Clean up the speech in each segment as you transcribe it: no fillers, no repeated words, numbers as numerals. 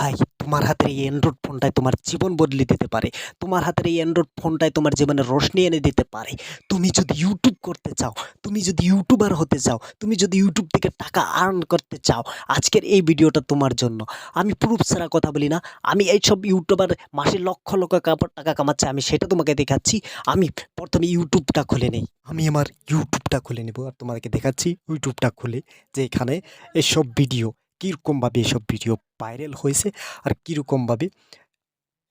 ভাই, তোমার হাতের এই অ্যান্ড্রয়েড ফোনটাই তোমার জীবন বদলে দিতে পারে। তোমার হাতের এই অ্যান্ড্রয়েড ফোনটাই তোমার জীবনে রোশনি এনে দিতে পারে। তুমি যদি ইউটিউব করতে চাও, তুমি যদি ইউটিউবার হতে চাও, তুমি যদি ইউটিউব থেকে টাকা আর্ন করতে চাও, আজকের এই ভিডিওটা তোমার জন্য। আমি প্রুফ ছাড়া কথা বলি না। আমি এইসব ইউটিউবার মাসে লক্ষ লক্ষ টাকা কামাচ্ছে, আমি সেটা তোমাকে দেখাচ্ছি। আমি প্রথমে ইউটিউবটা খুলে নেই। আমি আমার ইউটিউবটা খুলে নেব আর তোমাকে দেখাচ্ছি ইউটিউবটা খুলে যে এখানে এসব ভিডিও কীরকমভাবে এসব ভিডিও ভাইরাল হয়েছে আর কীরকমভাবে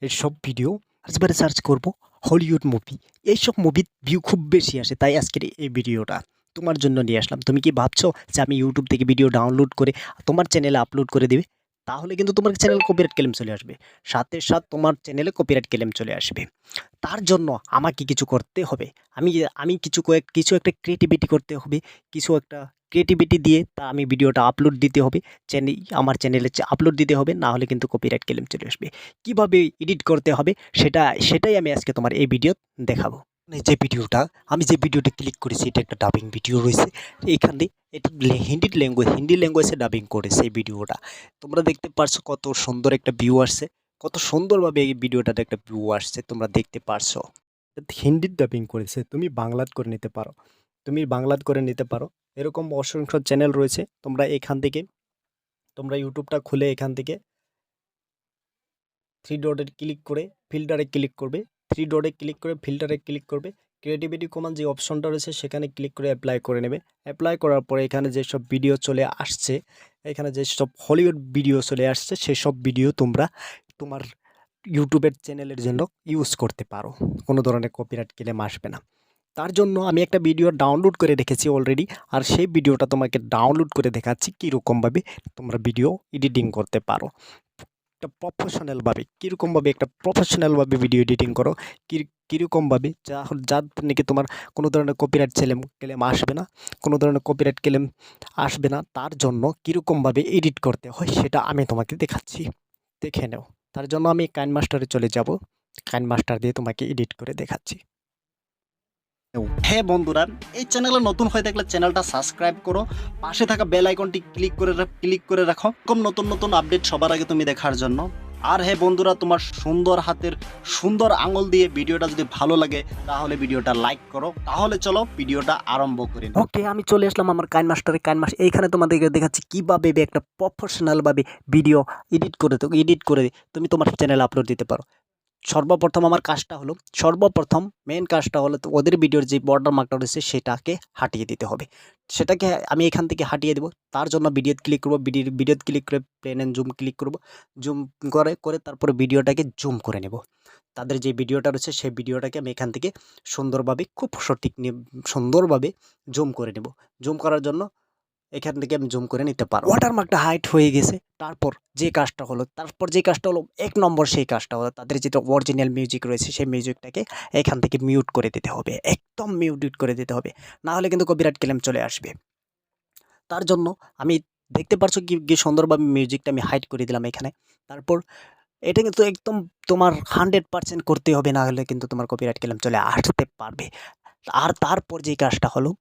এসব ভিডিও আজবারে সার্চ করব হলিউড মুভি। এইসব মুভির ভিউ খুব বেশি আসে, তাই আজকের এই ভিডিওটা তোমার জন্য নিয়ে আসলাম। তুমি কি ভাবছো যে আমি ইউটিউব থেকে ভিডিও ডাউনলোড করে তোমার চ্যানেলে আপলোড করে দিবে? তাহলে কিন্তু তোমার চ্যানেল কপিরাইট ক্লেম চলে আসবে, সাথে সাথে তোমার চ্যানেলে কপিরাইট ক্লেম চলে আসবে। তার জন্য আমাকে কিছু করতে হবে। আমি আমি কিছু একটা ক্রিয়েটিভিটি করতে হবে। কিছু একটা ক্রিয়েটিভিটি দিয়ে আমি ভিডিওটা আপলোড দিতে হবে। আমার চ্যানেলে আপলোড দিতে হবে, না হলে কিন্তু কপিরাইট ক্লেম চলে আসবে। কিভাবে এডিট করতে হবে সেটাই আমি আজকে তোমার এই ভিডিও দেখাবো। আমি যে ভিডিওটা ক্লিক করেছি, এটা একটা ডাবিং ভিডিও রয়েছে। এখানে এটা হিন্দি ল্যাঙ্গুয়েজে ডাবিং করেছে এই ভিডিওটা। তোমরা দেখতে পারছো কত সুন্দর একটা ভিউ আসছে, কত সুন্দরভাবে এই ভিডিওটাতে একটা ভিউ আসছে, তোমরা দেখতে পারছো। হিন্দির ডাবিং করেছে, তুমি বাংলাত করে নিতে পারো। এরকম অসংখ্য চ্যানেল রয়েছে। তোমরা ইউটিউবটা খুলে এখান থেকে থ্রি ডটে ক্লিক করে ফিল্টারে ক্লিক করবে। ফিল্টারে ক্লিক করবে। ক্রিয়েটিভিটি কমান্ড যে অপশনটা রয়েছে সেখানে ক্লিক করে অ্যাপ্লাই করে নেবে। অ্যাপ্লাই করার পরে এখানে যেসব ভিডিও চলে আসছে, এখানে যেসব হলিউড ভিডিও চলে আসছে, সেসব ভিডিও তোমরা তোমার ইউটিউবের চ্যানেলের জন্য ইউজ করতে পারো। কোনো ধরনের কপিরাইট ক্লেম আসবে না। তার জন্য আমি একটা ভিডিও ডাউনলোড করে রেখেছি অলরেডি, আর সেই ভিডিওটা তোমাকে ডাউনলোড করে দেখাচ্ছি কীরকমভাবে তোমরা ভিডিও এডিটিং করতে পারো একটা প্রফেশনালভাবে ভিডিও এডিটিং করো। কীরকমভাবে যার নাকি তোমার কোনো ধরনের কপিরাইট ক্লেম আসবে না। তার জন্য কীরকমভাবে এডিট করতে হয় সেটা আমি তোমাকে দেখাচ্ছি, দেখে নেও। তার জন্য আমি কাইনমাস্টারে চলে যাব। কাইনমাস্টার দিয়ে তোমাকে এডিট করে দেখাচ্ছি। হ্যাঁ বন্ধুরা, এই চ্যানেলে নতুন হয়ে থাকলে চ্যানেলটা সাবস্ক্রাইব করো, পাশে থাকা বেল আইকনটি ক্লিক করে রাখো কম নতুন নতুন আপডেট সবার আগে তুমি দেখার জন্য। আর হ্যাঁ বন্ধুরা, তোমার সুন্দর হাতের সুন্দর আঙুল দিয়ে ভিডিওটা যদি ভালো লাগে তাহলে ভিডিওটা লাইক করো। তাহলে চলো ভিডিওটা আরম্ভ করি। ওকে, আমি চলে আসলাম আমার কাইনমাস্টারে। এইখানে তোমাদেরকে দেখাচ্ছি কিভাবে একটা প্রফেশনালভাবে ভিডিও এডিট করে তুমি তোমার চ্যানেলে আপলোড দিতে পারো। সর্বপ্রথম মেন কাজটা হলো তো ওদের ভিডিওর যে বর্ডার মার্কটা রয়েছে সেটাকে হাটিয়ে দিতে হবে। সেটাকে আমি এখান থেকে হাটিয়ে দেবো। তার জন্য ভিডিওতে ক্লিক করবো। ভিডিওতে ক্লিক করে প্লেন অ্যান্ড জুম ক্লিক করবো। জুম করে তারপরে ভিডিওটাকে জুম করে নেব। তাদের যে ভিডিওটা রয়েছে সেই ভিডিওটাকে আমি এখান থেকে খুব সুন্দরভাবে জুম করে নেব। জুম করার জন্য এখান থেকে আমি জুম করে নিতে পারবো। ওয়াটারমার্কটা হাইট হয়ে গেছে। তারপর যে কাজটা হলো ১ নম্বর, সেই কাজটা হলো তাদের যেটা অরিজিনাল মিউজিক রয়েছে সেই মিউজিকটাকে এখান থেকে মিউট করে দিতে হবে। একদম মিউট করে দিতে হবে, না হলে কিন্তু কপিরাইট ক্লেম চলে আসবে। তার জন্য আমি দেখতে পারছো কি সুন্দরভাবে মিউজিকটা আমি হাইড করে দিলাম এখানে। তারপর এটা কিন্তু একদম তোমার 100% করতে হবে, না হলে কিন্তু তোমার কপিরাইট ক্লেম চলে আসতে পারবে। আর তারপর যেই কাজটা হলো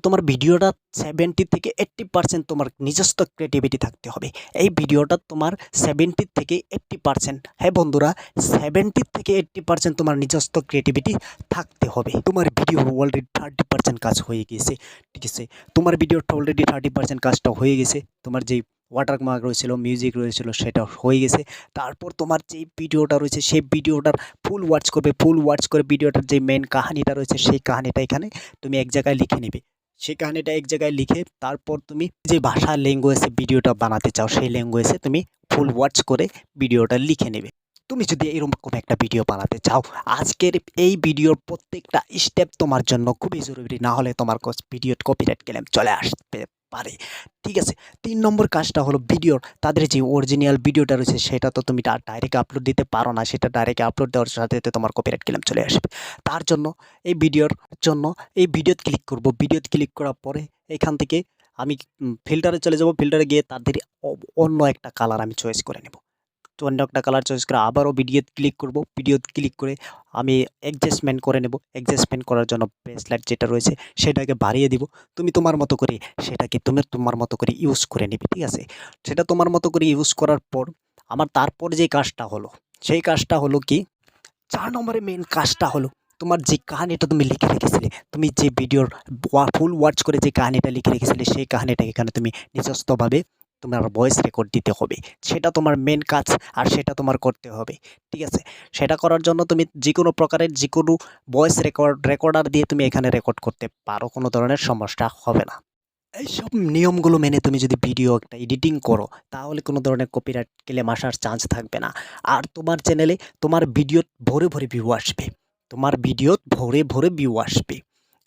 তোমার ভিডিওটা 70 থেকে 80% তোমার নিজস্ব ক্রিয়েটিভিটি থাকতে হবে। এই ভিডিওটা তোমার 70 থেকে 80%, হ্যাঁ বন্ধুরা, 70 থেকে 80% তোমার নিজস্ব ক্রিয়েটিভিটি থাকতে হবে। তোমার ভিডিও অলরেডি 30% কাজ হয়ে গেছে, ঠিক আছে? তোমার ভিডিওটা অলরেডি 30% কাজটা হয়ে গেছে। তোমার যেই ওয়াটারমার্ক রয়েছিল, মিউজিক রয়েছিল, সেটা হয়ে গেছে। তারপর তোমার যেই ভিডিওটা রয়েছে সেই ভিডিওটার ফুল ওয়াচ করে ভিডিওটার যে মেন কাহিনীটা রয়েছে সেই কাহিনীটা এখানে তুমি এক জায়গায় লিখে নেবে। সেই কাহিনীটা এক জায়গায় লিখে তারপর তুমি যে ভাষা ল্যাঙ্গুয়েজে ভিডিওটা বানাতে চাও সেই ল্যাঙ্গুয়েজে তুমি ফুল ওয়াচ করে ভিডিওটা লিখে নেবে। তুমি যদি এরকম একটা ভিডিও বানাতে চাও, আজকের এই ভিডিওর প্রত্যেকটা স্টেপ তোমার জন্য খুবই জরুরি, না হলে তোমার ভিডিওর কপিরাইট ক্লেম চলে আসতে পারে, ঠিক আছে? ৩ নম্বর কাজটা হলো তাদের যে অরিজিনাল ভিডিওটা রয়েছে সেটা তো তুমি ডাইরেক্ট আপলোড দিতে পারো না। সেটা ডাইরেক্ট আপলোড দেওয়ার সাথে সাথে তোমার কপিরাইট ক্লেম চলে আসবে। তার জন্য এই ভিডিওতে ক্লিক করব। ভিডিওতে ক্লিক করার পরে এখান থেকে আমি ফিল্টারে চলে যাব। ফিল্টারে গিয়ে তাদের অন্য একটা কালার আমি চয়েস করে নেব। অন্য একটা কালার চয়েস করে আবারও ভিডিওতে ক্লিক করব। ভিডিওতে ক্লিক করে আমি অ্যাডজাস্টমেন্ট করে নেব। অ্যাডজাস্টমেন্ট করার জন্য ব্রেসলেট যেটা রয়েছে সেটাকে বাড়িয়ে দিব। তুমি তোমার মতো করে সেটাকে তোমার মতো করে ইউজ করে নিবে, ঠিক আছে? সেটা তোমার মতো করে ইউজ করার পর আমার তারপর যে কাজটা হলো, সেই কাজটা হলো কি, ৪ নম্বরে মেইন কাজটা হলো তোমার যে কাহিনীটা তুমি লিখে রেখেছিলে, তুমি যে ভিডিওর ফুল ওয়াচ করে যে কাহিনীটা লিখে রেখেছিলে, সেই কাহিনীটা এখানে তুমি নিজস্বভাবে তোমার ভয়েস রেকর্ড দিতে হবে। সেটা তোমার মেইন কাজ, আর সেটা তোমার করতে হবে, ঠিক আছে? সেটা করার জন্য তুমি যেকোনো প্রকারের যেকোনো ভয়েস রেকর্ডার দিয়ে তুমি এখানে রেকর্ড করতে পারো, কোনো ধরনের সমস্যা হবে না। এইসব নিয়মগুলো মেনে তুমি যদি ভিডিও একটা এডিটিং করো, তাহলে কোনো ধরনের কপিরাইট ক্লেম আসার চান্স থাকবে না। আর তোমার চ্যানেলে তোমার ভিডিও ভরে ভরে ভিউ আসবে, তোমার ভিডিও ভরে ভরে ভিউ আসবে।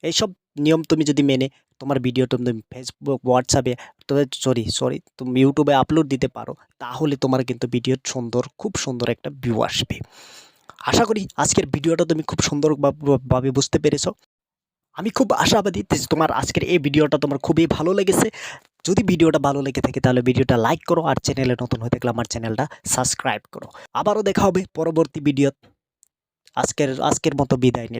এইসব নিয়ম তুমি যদি মেনে তোমার ভিডিও তুমি ফেসবুক, হোয়াটসঅ্যাপে, তবে সরি তুমি ইউটিউবে আপলোড দিতে পারো, তাহলে তোমার কিন্তু ভিডিও সুন্দর, খুব সুন্দর একটা ভিউ আসবে। আশা করি আজকের ভিডিওটা তুমি খুব সুন্দরভাবে বুঝতে পেরেছো। আমি খুব আশাবাদী যে তোমার আজকের এই ভিডিওটা তোমার খুবই ভালো লেগেছে। যদি ভিডিওটা ভালো লেগে থাকে তাহলে ভিডিওটা লাইক করো, আর চ্যানেলে নতুন হয়ে থাকলে আমার চ্যানেলটা সাবস্ক্রাইব করো। আবারও দেখা হবে পরবর্তী ভিডিওতে। আজকের মতো বিদায় নিলাম।